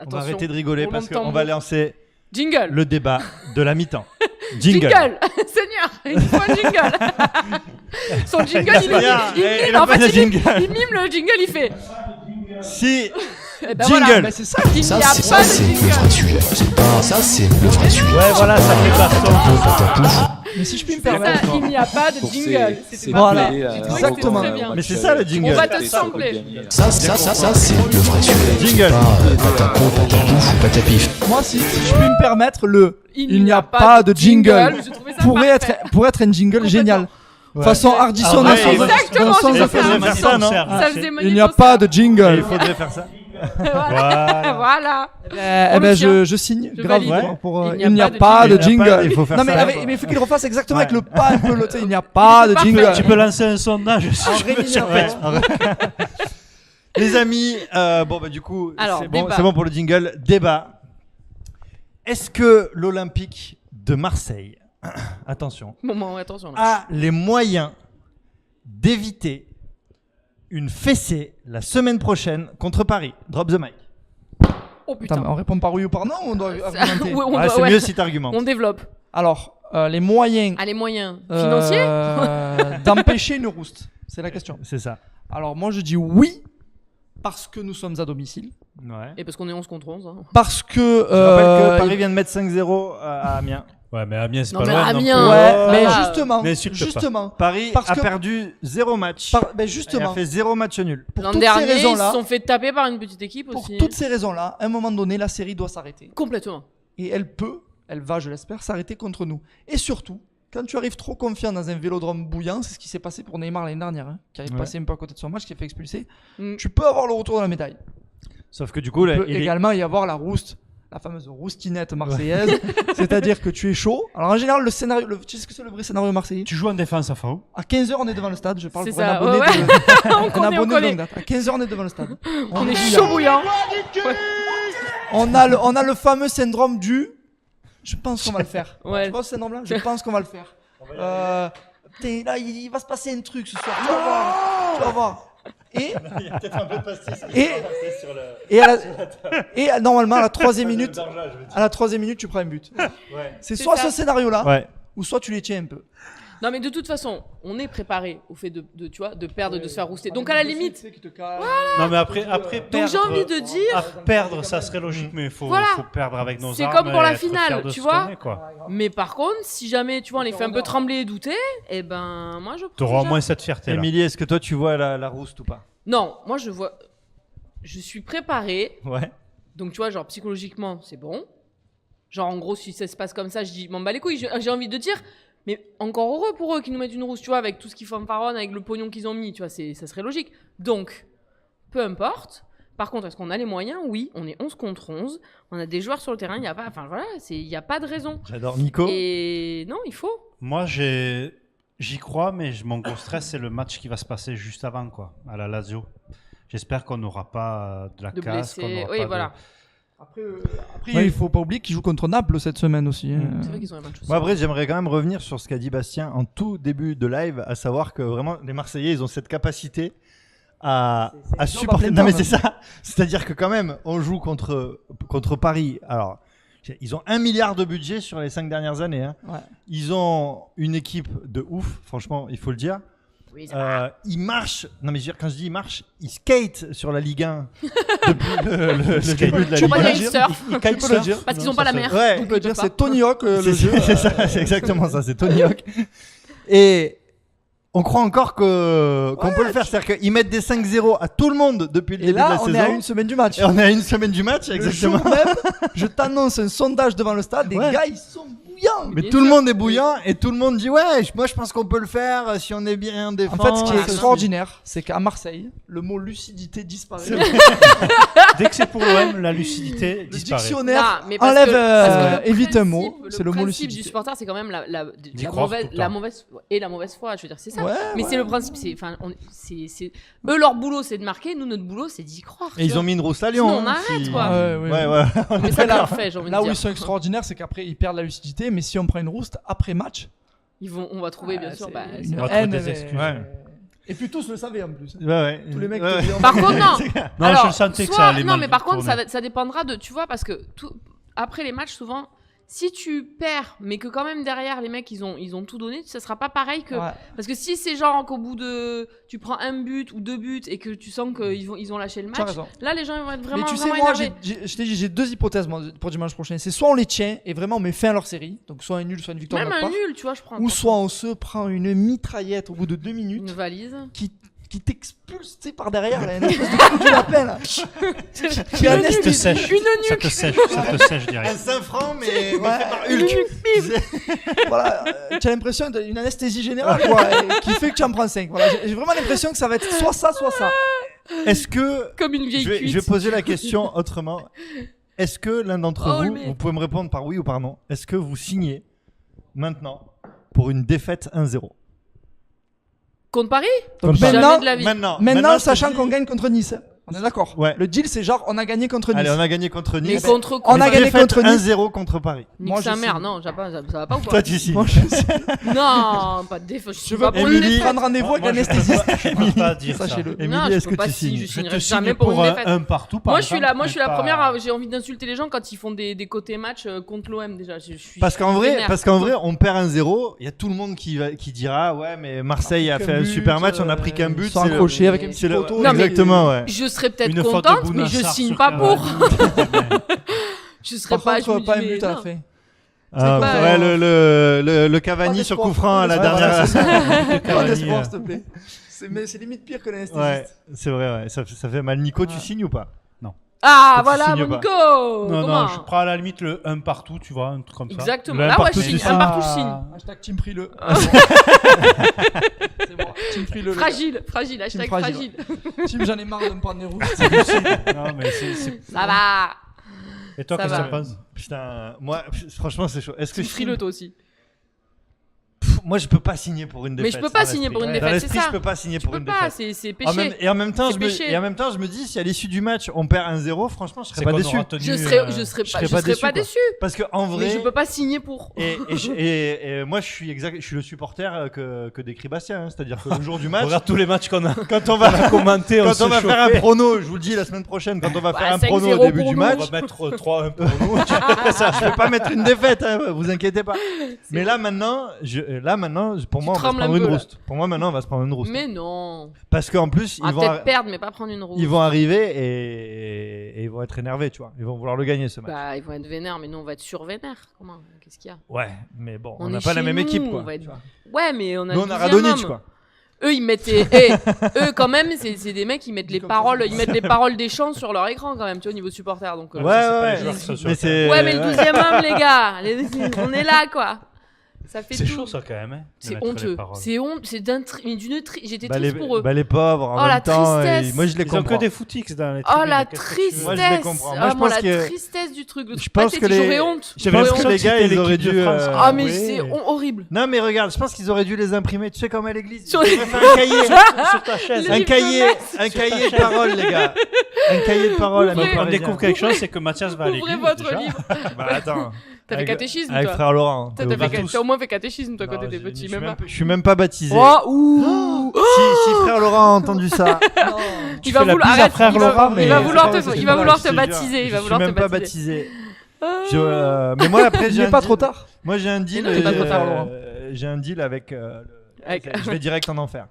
On va arrêter de rigoler parce qu'on va lancer jingle. Le débat de la mi-temps. Jingle. Seigneur, il faut un jingle. Son jingle, il mime le jingle, il fait. Si. Ben jingle. Voilà, ben c'est ça. Il n'y a pas de jingle. Le vrai sujet. Ça, c'est le vrai sujet. Ouais, voilà, ça fait pas Mais si je puis me C'est permettre. ça, il n'y a pas de jingle. C'est voilà. exactement. Très bien. Mais c'est ça le jingle. On va te sampler. Ça, c'est le vrai sujet. Jingle. Pas ta con, pas ta bouffe ou pas ta pif. Moi, si je puis me permettre, il n'y a pas de jingle. Je trouvais ça pourrait être un jingle génial. Façon Hardisson Ah ouais, exactement, dans c'est Il faudrait faire ça, non Ça faisait Il n'y a pas de jingle. Il faudrait faire ça. Voilà. Eh ben, je signe Je grave valide. pour Il n'y a pas de jingle. jingle. Il faut faire Non ça. mais il faut qu'il refasse exactement avec Ouais. le pas un peu le, tu sais, il n'y a pas de Parfait. jingle. Tu peux lancer un sondage sur Ouais. Les amis, bon bah du coup, Alors, c'est bon, débat. c'est bon pour le jingle. Débat. Est-ce que l'Olympique de Marseille, attention, Bon, attention. Là. a les moyens d'éviter une fessée la semaine prochaine contre Paris? Drop the mic. Oh putain. Attends, on répond par oui ou par non ou on doit argumenter? Ouais, Ouais, c'est mieux si t'argumentes. On développe. Alors, les moyens Ah, les moyens financiers d'empêcher une rouste, c'est la question. C'est ça. Alors moi je dis oui parce que nous sommes à domicile, Ouais. Et parce qu'on est 11 contre 11. Hein. parce que Je rappelle que Paris vient de mettre 5-0 à Amiens. Ouais, mais Amiens, c'est Non, pas mais loin. non Amiens, plus. ouais, Ah. mais Ah. justement, Paris Parce a que- perdu 0 match. ben Il justement, a fait 0 match nul. pour L'an toutes ces dernier, ils se raisons-là, sont fait taper par une petite équipe pour aussi. toutes ces raisons-là, à un moment donné, la série doit s'arrêter. Complètement. Et elle va, je l'espère, s'arrêter contre nous. Et surtout, quand tu arrives trop confiant dans un vélodrome bouillant, c'est ce qui s'est passé pour Neymar l'année dernière, hein, qui avait Ouais. passé un peu à côté de son match, qui a fait expulser. Mm. Tu peux avoir le retour de la médaille. Sauf que du coup, là, Il peut également y avoir la rouste, la fameuse roustinette marseillaise, c'est-à-dire que tu es chaud. Alors en général, tu sais ce que c'est le vrai scénario marseillais? Tu joues en défense à fond. À 15h, on est devant le stade, je parle C'est pour un ça, abonné, ouais. On un connaît, abonné on de connaît. longue date. À 15h, on est devant le stade. On est chaud bouillant. On a le fameux syndrome du... Je pense qu'on va le faire. Ouais. Tu vois ce syndrome-là? Je pense qu'on va le faire. Putain, là, il va se passer un truc ce soir. Tu vas voir. Tu vas voir. Et normalement, à la troisième minute, tu prends un but. C'est soit ça. ce scénario-là, Ouais. ou soit tu les tiens un peu. Non, mais de toute façon, on est préparé au fait tu vois, de perdre, de se faire rouster. Donc à la limite, Non, mais après donc perdre, j'ai envie de dire, perdre, ça serait logique, mais il faut Voilà. perdre avec nos C'est armes. comme pour la et faut finale, faire de tu ce vois. qu'on est, quoi. mais par contre, si jamais, tu vois, on les fait un peu trembler et douter, eh ben, moi je prends. T'auras au déjà. moins cette fierté là. Émilie, est-ce que toi tu vois la rouste ou pas? Non, moi je vois. Je suis préparée. Ouais. Donc tu vois, genre psychologiquement, c'est bon. Genre en gros, si ça se passe comme ça, je dis, m'en bats les couilles. J'ai envie de dire, mais encore heureux pour eux qu'ils nous mettent une rousse, tu vois, avec tout ce qu'ils fanfaronnent, avec le pognon qu'ils ont mis, tu vois, ça serait logique. Donc, peu importe. Par contre, est-ce qu'on a les moyens? Oui, on est 11 contre 11. On a des joueurs sur le terrain, il n'y a pas, enfin voilà, il n'y a pas de raison. J'adore Nico. Et non, il faut. Moi, j'y crois, mais mon gros stress, c'est le match qui va se passer juste avant, quoi, à la Lazio. J'espère qu'on n'aura pas de la De casse. qu'on blessés. n'aura Oui, pas voilà. Après, il faut pas oublier qu'ils jouent contre Naples cette semaine aussi. C'est vrai qu'ils ont un match aussi. Moi, après, j'aimerais quand même revenir sur ce qu'a dit Bastien en tout début de live, à savoir que vraiment, les Marseillais, ils ont cette capacité à supporter. Non, mais c'est ça. C'est-à-dire que quand même, on joue contre Paris. Alors, ils ont 1 milliard de budget sur les 5 dernières années. Hein. Ouais. Ils ont une équipe de ouf, franchement, il faut le dire. Oui, ça va. Ils marchent. Non, mais je veux dire, quand je dis ils marchent, ils skate sur la Ligue 1 depuis le début de la Tu Ligue peux 1. pas dire ils surfent. Tu peux le dire. Parce qu'ils n'ont pas la mer. Ouais. On donc peut ils dire peuvent c'est pas. Tony Hawk le jeu. C'est ça, c'est exactement ça, c'est Tony Hawk. Et on croit encore qu'on peut le faire, c'est-à-dire qu'ils mettent des 5-0 à tout le monde depuis le Et début de là, la on saison. est à une semaine du match. Et on est à une semaine du match, Le exactement. jour même, je t'annonce un sondage devant le stade. Les Ouais. gars, ils sont bouillants. Mais Bien tout le sûr. monde est bouillant et tout le monde dit ouais, moi je pense qu'on peut le faire si on est bien En défendu. fait, ce qui est Ah, extraordinaire, c'est qu'à Marseille, le mot lucidité disparaît. Dès que c'est pour l'OM, la lucidité Le disparaît. dictionnaire Non, mais parce enlève, parce que le évite un mot, principe- c'est le mot principe lucidité. du supporter, c'est quand même la croire mauvaise, tout le la temps. mauvaise foi. Je veux dire, c'est ça. Ouais, mais ouais. c'est le principe. Eux, leur boulot, c'est de marquer. Nous, notre boulot, c'est d'y croire. Et ils ont mis une rousse à Lyon. Sinon, on hein, arrête, si- quoi. Ouais. Mais ça, leur fait, j'ai envie Là de où dire. ils sont extraordinaires, c'est qu'après, ils perdent la lucidité, mais si on prend une rouste après match, On va trouver, bien sûr. c'est bah, une On va trouver haine. des excuses. Ouais. Et puis tous le savaient en plus. Ouais. Tous les mecs Ouais. te disaient, Par contre, non. Non, Alors, je sentais que soit- ça allait Non, mal mais par contre, tourner. ça dépendra de. Tu vois, parce que après les matchs, souvent, si tu perds, mais que quand même derrière, les mecs, ils ont tout donné, ça sera pas pareil que. Ouais. Parce que si c'est genre qu'au bout de. Tu prends un but ou 2 buts et que tu sens qu'ils ont lâché le Tu as match, raison. là, les gens ils vont être vraiment, Mais tu sais, vraiment moi, énervés. je t'ai dit, j'ai 2 hypothèses moi, pour dimanche prochain. C'est soit on les tient et vraiment on met fin à leur série, donc soit un nul, soit une victoire de Même notre un part, nul, tu vois, je prends. ou soit on se prend une mitraillette au bout de 2 Une minutes valise. qui t'expulse, tu sais, par derrière, là, une espèce de coup de lapin, là. Qui Ça te anesthésie. sèche. Une Ça te sèche. Ça te sèche direct. Un 5 francs, mais Ouais. fait par Hulk. Voilà, tu as l'impression d'une anesthésie générale, quoi, et qui fait que tu en prends 5. Voilà, j'ai vraiment l'impression que ça va être soit ça, soit ça. Est-ce que. Comme une vieille Je vais cuite. poser la question autrement. Est-ce que l'un d'entre Oh, vous, le mec. vous pouvez me répondre par oui ou par non, est-ce que vous signez maintenant pour une défaite 1-0 Contre Paris Donc Jamais maintenant, de la vie. maintenant, je te sachant dis- qu'on gagne contre Nice, on est d'accord. Ouais. Le deal, c'est genre, on a gagné contre Nice. Allez, on a gagné contre Mais Nice. contre on a quoi gagné Défaite contre Nice. 1-0 contre Paris. Nique Moi, sa je mère, signe. non, ça va pas ou quoi Toi, tu signes. Moi, je Non, pas de défaut. Je Je suis veux pas pour le Émilie, défaite. prendre rendez-vous avec Moi, je l'anesthésiste. je peux pas dire ça. Sachez-le. Émilie, Non, je est-ce peux que pas tu signer, signes je Je signerai te jamais signe pour une pour défaite. un partout, par Moi, je suis exemple, la mais pas- première. J'ai envie d'insulter les gens quand ils font des côtés match contre l'OM déjà. Je suis Parce qu'en vrai, vénère. on perd 1-0. Il y a tout le monde qui dira ouais, mais Marseille a Qu'un fait un but, super match, on a pris qu'un but. Sans c'est le- accrocher avec un petit c'est le- poteau. Non, mais- Exactement, ouais. Je serais peut-être Une faute de contente, mais je Bounassar signe sur pas Cavani. pour. Je serais Par pas. je contre, me pas un dis, mais but à la non. fin. Ah, pas- ouais, le Cavani Pas sur d'espoir. coup franc à la Ouais, dernière. voilà, c'est ça. Pas Cavani, d'espoir, s'il te plaît. C'est limite pire que l'anesthésiste. Ouais, c'est vrai, ouais. Ça fait mal. Nico, tu Ouais. signes ou pas Ah, Tu voilà, signes mon pas. Nico. Non, Comment non, je prends à la limite le 1 partout, tu vois, un truc comme ça. Exactement. Le un Là, ouais, partout, je signe. tu Un signes. partout, je signe. Hashtag Team Free-le. C'est bon. Team Free-le. Fragile. Hashtag fragile. fragile. Team, j'en ai marre de me prendre des rouges. Non, mais c'est. Ça va. Et toi, Ça qu'est-ce que va. tu penses? Putain, moi, franchement, c'est chaud. Est-ce que Tu je signe frileux, toi aussi. Moi, je peux pas signer pour une défaite. Mais je peux pas dans signer pour une l'esprit. défaite, Dans c'est l'esprit, ça. je peux pas signer Tu pour peux une pas, défaite. c'est En péché. même- et en même temps, C'est péché. je me dis, si à l'issue du match, on perd 1-0, franchement, je serais C'est pas qu'on déçu. aura tenu, Je serais serais pas quoi. déçu. Parce que en vrai, Mais je peux pas signer pour. et moi, je suis le supporter que décrit Bastien. hein. C'est-à-dire que le jour du match, Regarde tous les matchs qu'on a quand on va commentés, quand on va faire un prono, je vous le dis la semaine prochaine, quand on va Bah, faire un 5-0 prono au début pour du nous. match, On va mettre 3-1 pour nous. je vais pas mettre une défaite, hein, vous inquiétez pas. Mais là maintenant, pour moi, on va se trembles prendre un une peu, là. rouste. Pour moi, maintenant, on va se prendre une rouste. Mais non. Parce qu'en plus, On va peut-être perdre, mais pas prendre une rouge. ils vont arriver et ils vont être énervés, tu vois. Ils vont vouloir le gagner ce match. Bah, ils vont être vénères, mais nous, on va être survénères. Comment Qu'est-ce qu'il y a Ouais, mais bon, on On n'a est pas la chez même nous, équipe, quoi. on va être- tu vois. Ouais, mais on a Nous, le on a 12e Radonjic, homme. quoi. Eux, ils mettent. Eux, quand même, c'est des mecs qui mettent les paroles, ils mettent les paroles des chants sur leur écran, quand même, tu vois, au niveau supporter. Donc, Ouais, c'est pas ouais, les joueurs qui sont sur mais le terrain. c'est. Ouais, mais le 12e homme, les gars, on est là, quoi. Ça fait C'est tout. chaud, ça, quand même. Hein, de C'est mettre les honteux. paroles. C'est honte. C'est mais d'une j'étais Bah, triste pour eux. les pauvres, en Oh, même la temps, tristesse. moi je les Ils ont que comprends. des footix dans les Oh tribunes, la qu'est-ce que tu veux tristesse. Moi, je les comprends. Moi, Ah, je moi, pense la que- tristesse du truc. Le Je truc pense bête, que c'est les- j'aurais honte. Je J'aurais pense honte. que les gars, ils auraient l'équipe de dû. France. Ah, mais Ouais. c'est horrible. Non, mais regarde, je pense qu'ils auraient dû les imprimer, tu sais, comme à l'église. Sur Ils les- devraient faire un cahier. Sur ta chaise. Le Un livre de cahier, messe. un cahier de paroles, les gars. Un cahier de paroles. Ouvrez. amis On parisiens. découvre quelque chose, c'est que Mathias va à l'église. Ouvrez votre déjà. livre. Bah attends. T'as fait Avec- catéchisme, Avec toi. frère Laurent. T'as T'es fait au- t'as au moins fait catéchisme, toi, quand Non, t'étais je petit, Je suis même même pas. pas- je suis même pas baptisé. Oh, ouh. Si frère Laurent a entendu ça, Il va fais la vouloir bise à arrête, frère il va- Laurent, il mais va c'est vouloir pas te possible. il va vouloir te je te jure, baptiser, il va je vouloir suis te même pas baptiser. baptisé. Mais moi après Il j'ai n'est un pas deal- trop tard. Moi j'ai un deal. Mais non, t'es pas trop tard, Laurent. J'ai un deal avec. Avec- Je vais direct en enfer.